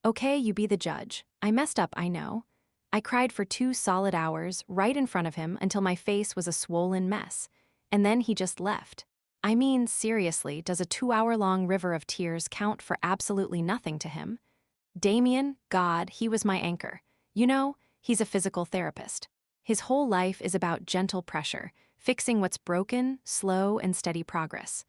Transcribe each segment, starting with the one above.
Okay, you be the judge. I messed up, I know. I cried for 2 solid hours right in front of him until my face was a swollen mess. And then he just left. I mean, seriously, does a 2 hour-long river of tears count for absolutely nothing to him? Damien, God, he was my anchor. You know, he's a physical therapist. His whole life is about gentle pressure, fixing what's broken, slow and steady progress.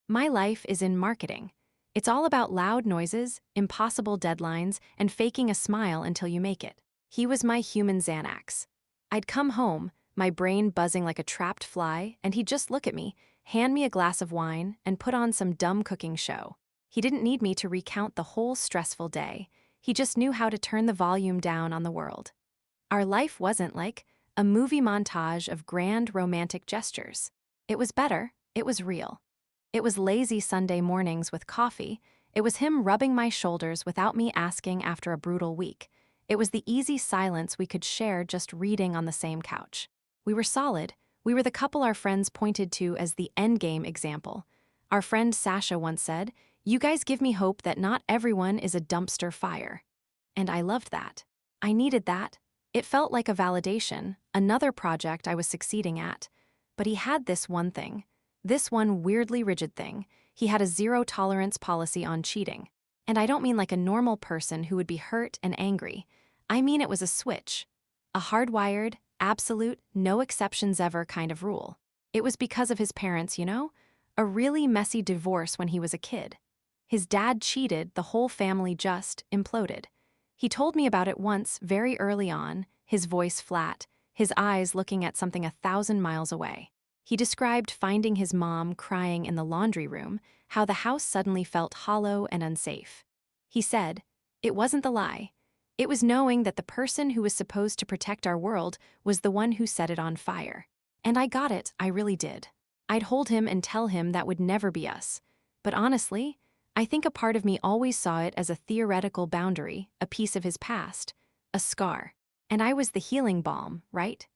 My life is in marketing. It's all about loud noises, impossible deadlines, and faking a smile until you make it. He was my human Xanax. I'd come home, my brain buzzing like a trapped fly, and he'd just look at me, hand me a glass of wine, and put on some dumb cooking show. He didn't need me to recount the whole stressful day. He just knew how to turn the volume down on the world. Our life wasn't like a movie montage of grand romantic gestures. It was better, it was real. It was lazy Sunday mornings with coffee. It was him rubbing my shoulders without me asking after a brutal week. It was the easy silence we could share just reading on the same couch. We were solid. We were the couple our friends pointed to as the endgame example. Our friend Sasha once said, "You guys give me hope that not everyone is a dumpster fire." And I loved that. I needed that. It felt like a validation, another project I was succeeding at. But he had this one thing. This one weirdly rigid thing. He had a zero-tolerance policy on cheating. And I don't mean like a normal person who would be hurt and angry. I mean it was a switch. A hardwired, absolute, no exceptions ever kind of rule. It was because of his parents, you know? A really messy divorce when he was a kid. His dad cheated, the whole family just imploded. He told me about it once, very early on, his voice flat, his eyes looking at something 1,000 miles away. He described finding his mom crying in the laundry room, how the house suddenly felt hollow and unsafe. He said, "It wasn't the lie. It was knowing that the person who was supposed to protect our world was the one who set it on fire." And I got it, I really did. I'd hold him and tell him that would never be us. But honestly, I think a part of me always saw it as a theoretical boundary, a piece of his past, a scar. And I was the healing balm, right?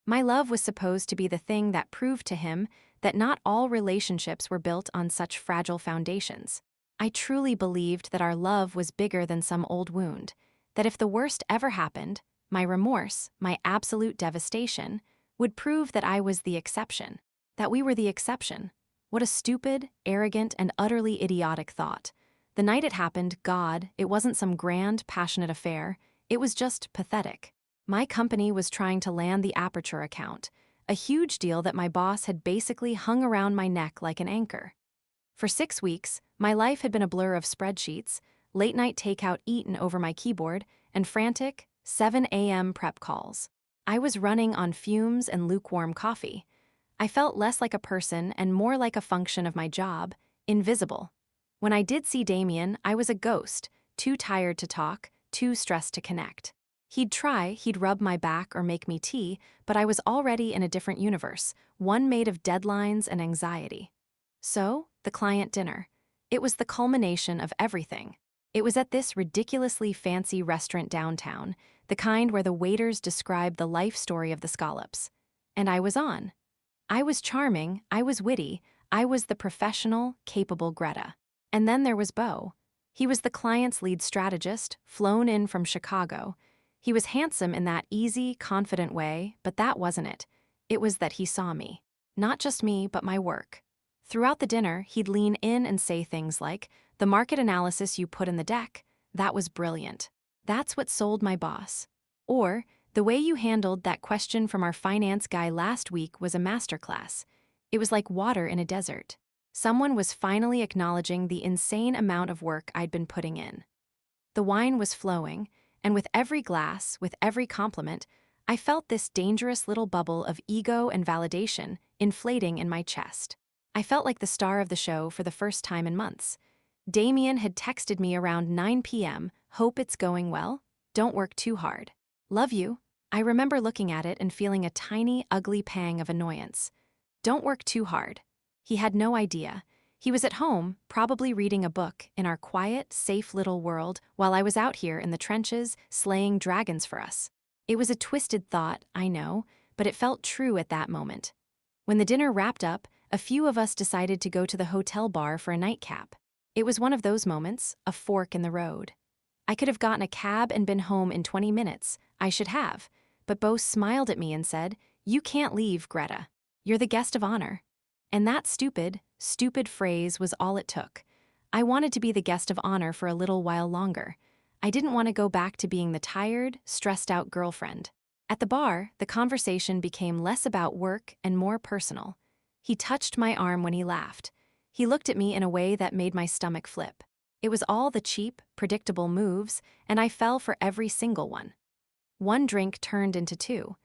My love was supposed to be the thing that proved to him that not all relationships were built on such fragile foundations. I truly believed that our love was bigger than some old wound, that if the worst ever happened, my remorse, my absolute devastation, would prove that I was the exception, that we were the exception. What a stupid, arrogant, and utterly idiotic thought. The night it happened, God, it wasn't some grand, passionate affair. It was just pathetic. My company was trying to land the Aperture account, a huge deal that my boss had basically hung around my neck like an anchor. For 6 weeks, my life had been a blur of spreadsheets, late-night takeout eaten over my keyboard, and frantic 7 a.m. prep calls. I was running on fumes and lukewarm coffee. I felt less like a person and more like a function of my job, invisible. When I did see Damien, I was a ghost, too tired to talk, too stressed to connect. He'd rub my back or make me tea, but I was already in a different universe, one made of deadlines and anxiety. So, the client dinner. It was the culmination of everything. It was at this ridiculously fancy restaurant downtown, the kind where the waiters described the life story of the scallops. And I was on. I was charming, I was witty, I was the professional, capable Greta. And then there was Beau. He was the client's lead strategist, flown in from Chicago. He was handsome in that easy, confident way, but that wasn't it. It was that he saw me. Not just me, but my work. Throughout the dinner, he'd lean in and say things like, "The market analysis you put in the deck, that was brilliant. That's what sold my boss." Or, "The way you handled that question from our finance guy last week was a masterclass." It was like water in a desert. Someone was finally acknowledging the insane amount of work I'd been putting in. The wine was flowing, and with every glass, with every compliment, I felt this dangerous little bubble of ego and validation inflating in my chest. I felt like the star of the show for the first time in months. Damien had texted me around 9 p.m., "Hope it's going well. Don't work too hard. Love you." I remember looking at it and feeling a tiny, ugly pang of annoyance. Don't work too hard. He had no idea. He was at home, probably reading a book in our quiet, safe little world, while I was out here in the trenches, slaying dragons for us. It was a twisted thought, I know, but it felt true at that moment. When the dinner wrapped up, a few of us decided to go to the hotel bar for a nightcap. It was one of those moments, a fork in the road. I could have gotten a cab and been home in 20 minutes. I should have. But Bo smiled at me and said, "You can't leave, Greta. You're the guest of honor." And that stupid phrase was all it took. I wanted to be the guest of honor for a little while longer. I didn't want to go back to being the tired, stressed-out girlfriend. At the bar, the conversation became less about work and more personal. He touched my arm when he laughed. He looked at me in a way that made my stomach flip. It was all the cheap, predictable moves, and I fell for every single one. One drink turned into two.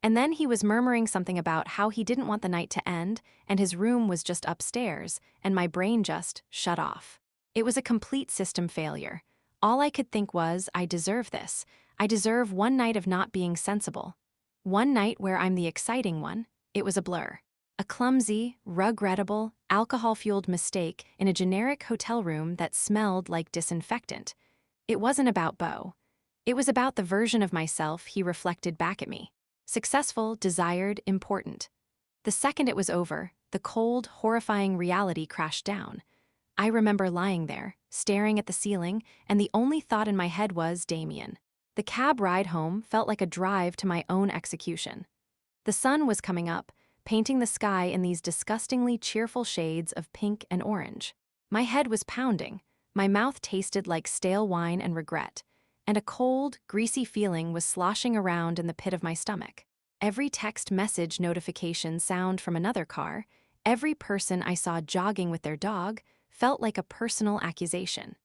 And then he was murmuring something about how he didn't want the night to end, and his room was just upstairs, and my brain just shut off. It was a complete system failure. All I could think was, I deserve this. I deserve one night of not being sensible. One night where I'm the exciting one. It was a blur. A clumsy, regrettable, alcohol-fueled mistake in a generic hotel room that smelled like disinfectant. It wasn't about Bo. It was about the version of myself he reflected back at me. Successful, desired, important. The second it was over, the cold, horrifying reality crashed down. I remember lying there, staring at the ceiling, and the only thought in my head was Damien. The cab ride home felt like a drive to my own execution. The sun was coming up, painting the sky in these disgustingly cheerful shades of pink and orange. My head was pounding, my mouth tasted like stale wine and regret, and a cold, greasy feeling was sloshing around in the pit of my stomach. Every text message notification sound from another car, every person I saw jogging with their dog, felt like a personal accusation.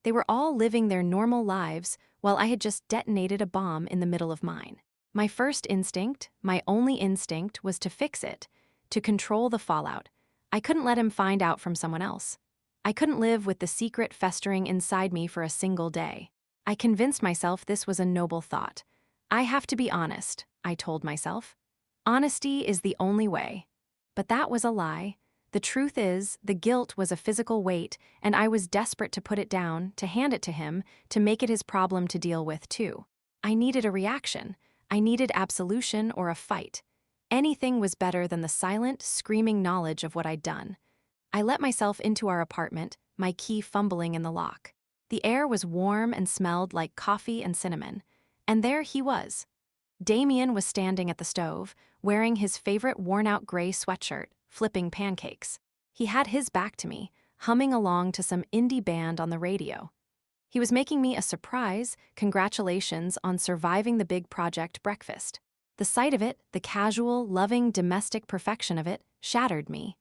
They were all living their normal lives while I had just detonated a bomb in the middle of mine. My first instinct, my only instinct, was to fix it, to control the fallout. I couldn't let him find out from someone else. I couldn't live with the secret festering inside me for a single day. I convinced myself this was a noble thought. I have to be honest, I told myself. Honesty is the only way. But that was a lie. The truth is, the guilt was a physical weight, and I was desperate to put it down, to hand it to him, to make it his problem to deal with, too. I needed a reaction. I needed absolution or a fight. Anything was better than the silent, screaming knowledge of what I'd done. I let myself into our apartment, my key fumbling in the lock. The air was warm and smelled like coffee and cinnamon. And there he was. Damien was standing at the stove, wearing his favorite worn-out gray sweatshirt, flipping pancakes. He had his back to me, humming along to some indie band on the radio. He was making me a surprise congratulations on surviving the big project breakfast. The sight of it, the casual, loving, domestic perfection of it, shattered me.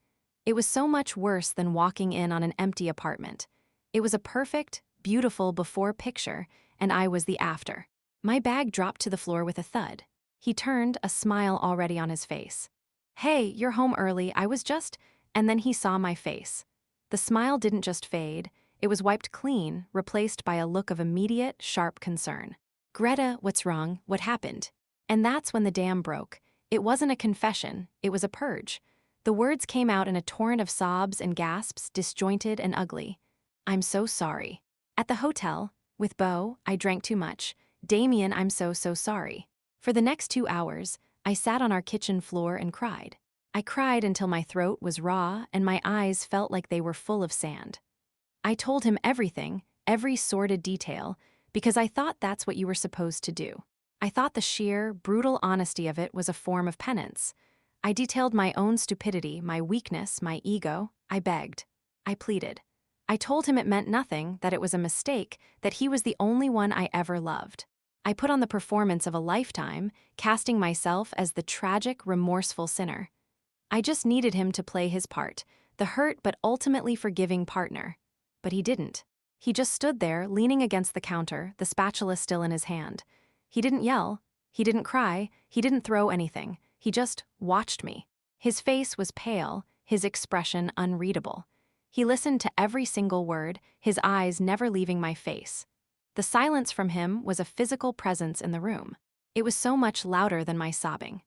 It was so much worse than walking in on an empty apartment. It was a perfect, beautiful before picture, and I was the after. My bag dropped to the floor with a thud. He turned, a smile already on his face. "Hey, you're home early, I was just..." And then he saw my face. The smile didn't just fade, it was wiped clean, replaced by a look of immediate, sharp concern. "Greta, what's wrong? What happened?" And that's when the dam broke. It wasn't a confession, it was a purge. The words came out in a torrent of sobs and gasps, disjointed and ugly. "I'm so sorry. At the hotel, with Bo, I drank too much. Damien, I'm so sorry." For the next 2 hours, I sat on our kitchen floor and cried. I cried until my throat was raw and my eyes felt like they were full of sand. I told him everything, every sordid detail, because I thought that's what you were supposed to do. I thought the sheer, brutal honesty of it was a form of penance. I detailed my own stupidity, my weakness, my ego. I begged. I pleaded. I told him it meant nothing, that it was a mistake, that he was the only one I ever loved. I put on the performance of a lifetime, casting myself as the tragic, remorseful sinner. I just needed him to play his part, the hurt but ultimately forgiving partner. But he didn't. He just stood there, leaning against the counter, the spatula still in his hand. He didn't yell. He didn't cry. He didn't throw anything. He just watched me. His face was pale, his expression unreadable. He listened to every single word, his eyes never leaving my face. The silence from him was a physical presence in the room. It was so much louder than my sobbing.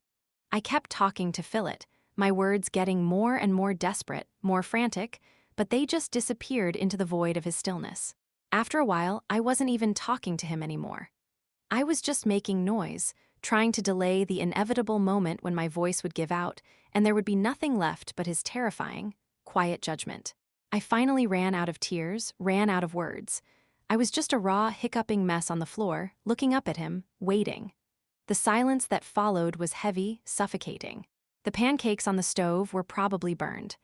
I kept talking to fill it, my words getting more and more desperate, more frantic, but they just disappeared into the void of his stillness. After a while, I wasn't even talking to him anymore. I was just making noise, trying to delay the inevitable moment when my voice would give out, and there would be nothing left but his terrifying, quiet judgment. I finally ran out of tears, ran out of words. I was just a raw, hiccuping mess on the floor, looking up at him, waiting. The silence that followed was heavy, suffocating. The pancakes on the stove were probably burned.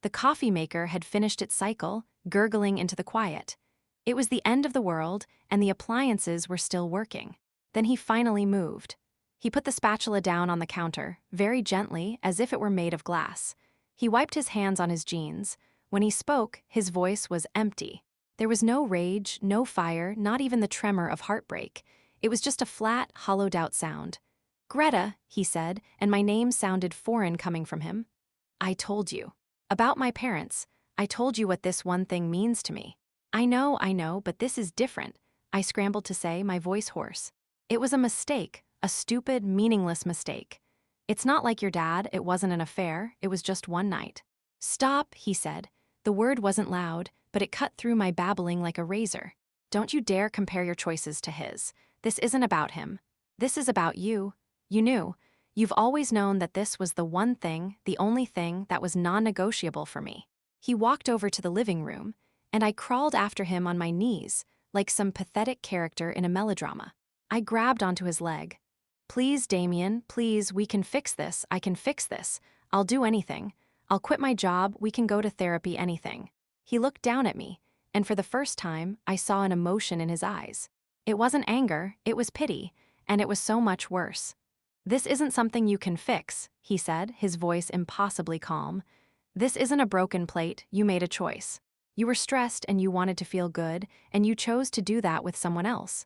The coffee maker had finished its cycle, gurgling into the quiet. It was the end of the world, and the appliances were still working. Then he finally moved. He put the spatula down on the counter, very gently, as if it were made of glass. He wiped his hands on his jeans. When he spoke, his voice was empty. There was no rage, no fire, not even the tremor of heartbreak. It was just a flat, hollowed-out sound. "Greta," he said, and my name sounded foreign coming from him. "I told you. About my parents. I told you what this one thing means to me." I know, but this is different," I scrambled to say, my voice hoarse. "It was a mistake, a stupid, meaningless mistake. It's not like your dad, it wasn't an affair, it was just one night." "Stop," he said. The word wasn't loud, but it cut through my babbling like a razor. "Don't you dare compare your choices to his. This isn't about him. This is about you. You knew. You've always known that this was the one thing, the only thing, that was non-negotiable for me." He walked over to the living room, and I crawled after him on my knees, like some pathetic character in a melodrama. I grabbed onto his leg. "Please, Damien, please, we can fix this, I can fix this. I'll do anything. I'll quit my job, we can go to therapy, anything." He looked down at me, and for the first time, I saw an emotion in his eyes. It wasn't anger, it was pity, and it was so much worse. "This isn't something you can fix," he said, his voice impossibly calm. "This isn't a broken plate, you made a choice. You were stressed and you wanted to feel good, and you chose to do that with someone else.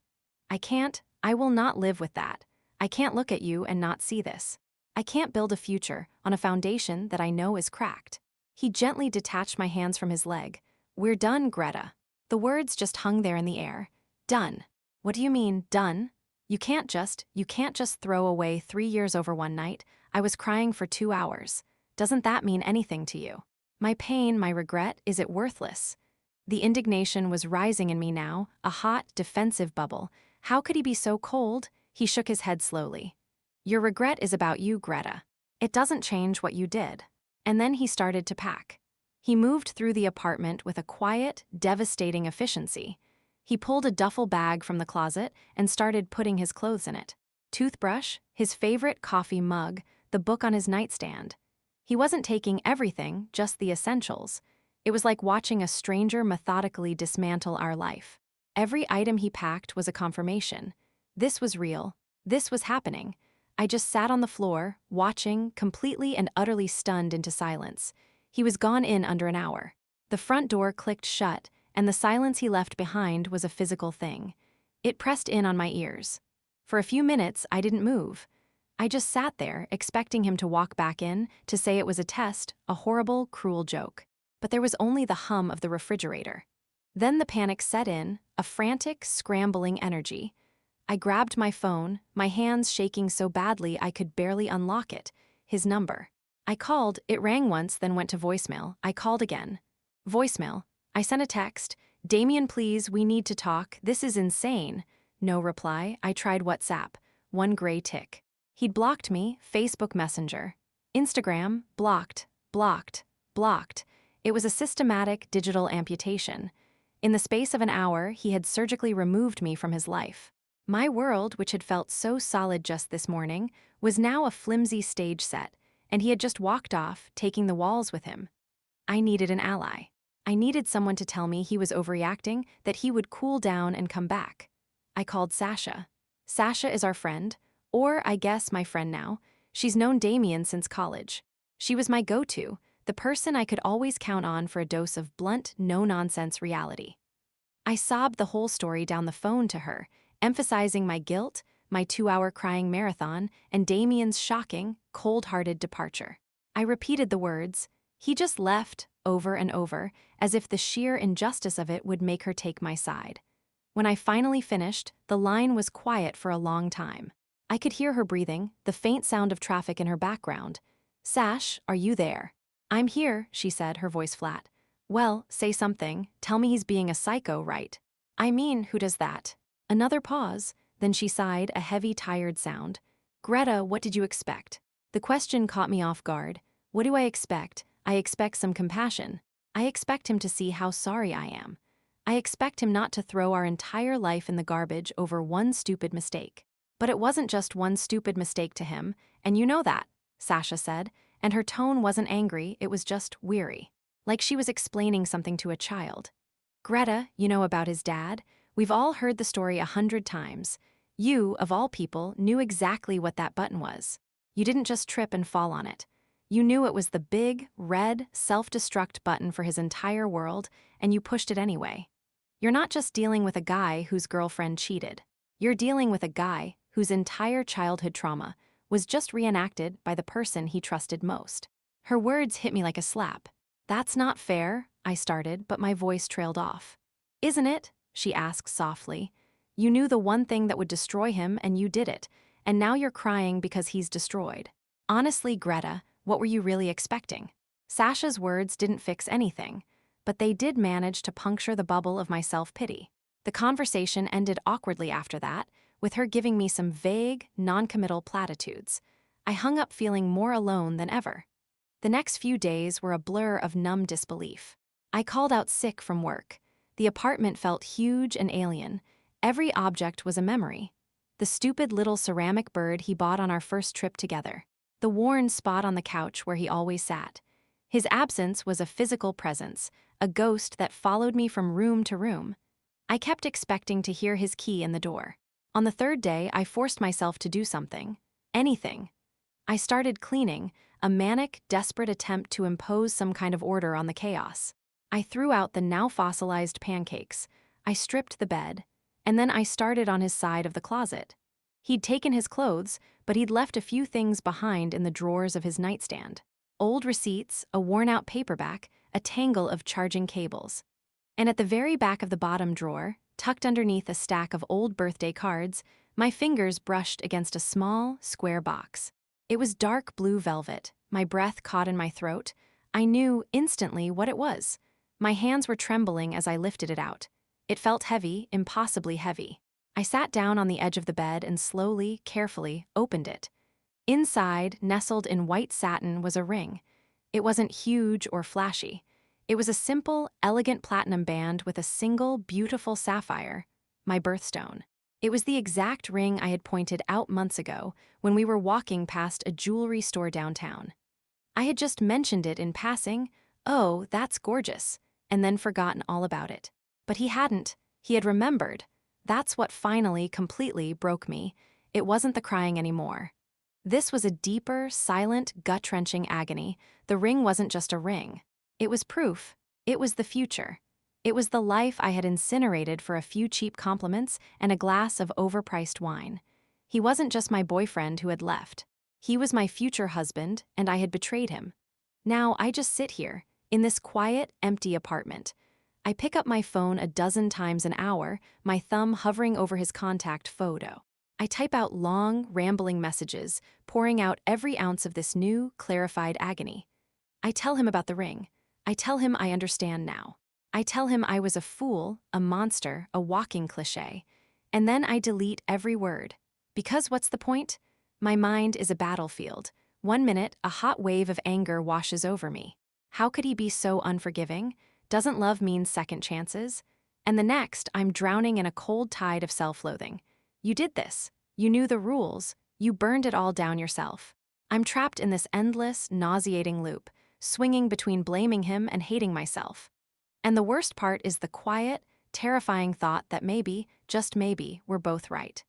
I will not live with that. I can't look at you and not see this. I can't build a future on a foundation that I know is cracked." He gently detached my hands from his leg. "We're done, Greta." The words just hung there in the air. Done. What do you mean, done? You can't just throw away 3 years over one night. I was crying for 2 hours. Doesn't that mean anything to you? My pain, my regret, is it worthless? The indignation was rising in me now, a hot, defensive bubble. How could he be so cold? He shook his head slowly. "Your regret is about you, Greta. It doesn't change what you did." And then he started to pack. He moved through the apartment with a quiet, devastating efficiency. He pulled a duffel bag from the closet and started putting his clothes in it. Toothbrush, his favorite coffee mug, the book on his nightstand. He wasn't taking everything, just the essentials. It was like watching a stranger methodically dismantle our life. Every item he packed was a confirmation. This was real. This was happening. I just sat on the floor, watching, completely and utterly stunned into silence. He was gone in under an hour. The front door clicked shut, and the silence he left behind was a physical thing. It pressed in on my ears. For a few minutes, I didn't move. I just sat there, expecting him to walk back in, to say it was a test, a horrible, cruel joke. But there was only the hum of the refrigerator. Then the panic set in, a frantic, scrambling energy. I grabbed my phone, my hands shaking so badly I could barely unlock it. His number. I called, it rang once, then went to voicemail. I called again. Voicemail. I sent a text. "Damien, please, we need to talk. This is insane." No reply. I tried WhatsApp. One gray tick. He'd blocked me, Facebook Messenger. Instagram, blocked, blocked, blocked. It was a systematic digital amputation. In the space of an hour, he had surgically removed me from his life. My world, which had felt so solid just this morning, was now a flimsy stage set, and he had just walked off, taking the walls with him. I needed an ally. I needed someone to tell me he was overreacting, that he would cool down and come back. I called Sasha. Sasha is our friend, or I guess my friend now. She's known Damien since college. She was my go-to, the person I could always count on for a dose of blunt, no-nonsense reality. I sobbed the whole story down the phone to her, emphasizing my guilt, my 2-hour crying marathon, and Damien's shocking, cold-hearted departure. I repeated the words, "He just left," over and over, as if the sheer injustice of it would make her take my side. When I finally finished, the line was quiet for a long time. I could hear her breathing, the faint sound of traffic in her background. "Sash, are you there?" "I'm here," she said, her voice flat. "Well, say something. Tell me he's being a psycho, right?" "I mean, who does that?" Another pause, then she sighed, a heavy, tired sound. "Greta, what did you expect?" The question caught me off guard. What do I expect? I expect some compassion. I expect him to see how sorry I am. I expect him not to throw our entire life in the garbage over one stupid mistake. But it wasn't just one stupid mistake to him, and you know that, Sasha said, and her tone wasn't angry, it was just weary. Like she was explaining something to a child. Greta, you know about his dad? We've all heard the story 100 times. You, of all people, knew exactly what that button was. You didn't just trip and fall on it. You knew it was the big, red, self-destruct button for his entire world, and you pushed it anyway. You're not just dealing with a guy whose girlfriend cheated. You're dealing with a guy whose entire childhood trauma was just reenacted by the person he trusted most. Her words hit me like a slap. That's not fair, I started, but my voice trailed off. Isn't it? She asked softly. You knew the one thing that would destroy him and you did it, and now you're crying because he's destroyed. Honestly, Greta, what were you really expecting? Sasha's words didn't fix anything, but they did manage to puncture the bubble of my self-pity. The conversation ended awkwardly after that, with her giving me some vague, non-committal platitudes. I hung up feeling more alone than ever. The next few days were a blur of numb disbelief. I called out sick from work. The apartment felt huge and alien. Every object was a memory. The stupid little ceramic bird he bought on our first trip together. The worn spot on the couch where he always sat. His absence was a physical presence, a ghost that followed me from room to room. I kept expecting to hear his key in the door. On the third day, I forced myself to do something. Anything. I started cleaning, a manic, desperate attempt to impose some kind of order on the chaos. I threw out the now fossilized pancakes. I stripped the bed. And then I started on his side of the closet. He'd taken his clothes, but he'd left a few things behind in the drawers of his nightstand. Old receipts, a worn-out paperback, a tangle of charging cables. And at the very back of the bottom drawer, tucked underneath a stack of old birthday cards, my fingers brushed against a small, square box. It was dark blue velvet. My breath caught in my throat. I knew instantly what it was. My hands were trembling as I lifted it out. It felt heavy, impossibly heavy. I sat down on the edge of the bed and slowly, carefully, opened it. Inside, nestled in white satin, was a ring. It wasn't huge or flashy. It was a simple, elegant platinum band with a single, beautiful sapphire, my birthstone. It was the exact ring I had pointed out months ago when we were walking past a jewelry store downtown. I had just mentioned it in passing, "Oh, that's gorgeous," and then forgotten all about it. But he hadn't. He had remembered. That's what finally, completely broke me. It wasn't the crying anymore. This was a deeper, silent, gut-wrenching agony. The ring wasn't just a ring. It was proof. It was the future. It was the life I had incinerated for a few cheap compliments and a glass of overpriced wine. He wasn't just my boyfriend who had left. He was my future husband, and I had betrayed him. Now I just sit here, in this quiet, empty apartment. I pick up my phone a dozen times an hour, my thumb hovering over his contact photo. I type out long, rambling messages, pouring out every ounce of this new, clarified agony. I tell him about the ring. I tell him I understand now. I tell him I was a fool, a monster, a walking cliché. And then I delete every word. Because what's the point? My mind is a battlefield. 1 minute, a hot wave of anger washes over me. How could he be so unforgiving? Doesn't love mean second chances? And the next, I'm drowning in a cold tide of self-loathing. You did this. You knew the rules. You burned it all down yourself. I'm trapped in this endless, nauseating loop, swinging between blaming him and hating myself. And the worst part is the quiet, terrifying thought that maybe, just maybe, we're both right.